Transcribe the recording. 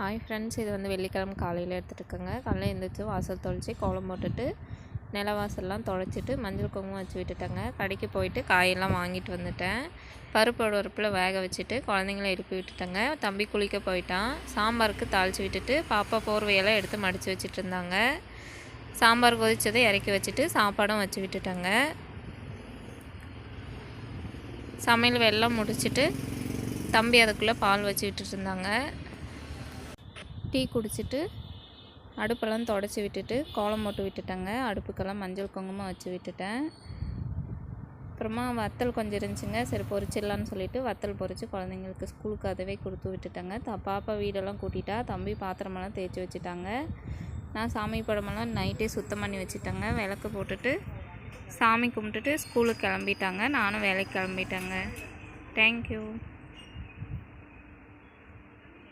Hi friends, இது வந்து வெள்ளிக்கிழமை காலையில் எடுத்துகிட்டுருக்கேங்க. காலையில் எழுந்திரிச்சு வாசல் தொளிச்சு கோலம் போட்டுட்டு நிலவாசல்லாம் தொலைச்சிட்டு மஞ்சள் குங்குமம் வச்சு விட்டுட்டேங்க. கடைக்கு போயிட்டு காயெல்லாம் வாங்கிட்டு வந்துட்டேன். பருப்பு அடுப்பில் வேக வச்சுட்டு குழந்தைங்கள எழுப்பி விட்டுட்டேங்க. தம்பி குளிக்க போயிட்டான். சாம்பாருக்கு தாளித்து விட்டுட்டு பாப்பா போர்வையெல்லாம் எடுத்து மடித்து வச்சுட்டு இருந்தாங்க. சாம்பார் கொதிச்சதை இறக்கி வச்சுட்டு சாப்பாடும் வச்சு விட்டுட்டேங்க. சமையல் வெள்ளம் முடிச்சுட்டு தம்பி அதுக்குள்ளே பால் வச்சு விட்டுட்டு இருந்தாங்க. டீ குடிச்சிட்டு அடுப்பெல்லாம் தொடச்சி விட்டுட்டு கோலம் போட்டு விட்டுட்டேங்க. அடுப்புக்கெல்லாம் மஞ்சள் குங்குமம் வச்சு விட்டுட்டேன். அப்புறமா வத்தல் கொஞ்சம் இருந்துச்சுங்க, சரி பொரிச்சிடலான்னு சொல்லிவிட்டு வத்தல் பொரித்து குழந்தைங்களுக்கு ஸ்கூலுக்கு அதவே கொடுத்து விட்டுட்டேங்க. பாப்பா வீடெல்லாம் கூட்டிட்டா, தம்பி பாத்திரமெல்லாம் தேய்ச்சி வச்சுட்டாங்க. நான் சாமி படமெல்லாம் நைட்டே சுத்தம் பண்ணி வச்சுட்டேங்க. விளக்கு போட்டுட்டு சாமி கும்பிட்டுட்டு ஸ்கூலுக்கு கிளம்பிட்டாங்க. நானும் வேலைக்கு கிளம்பிட்டேங்க. தேங்க்யூ.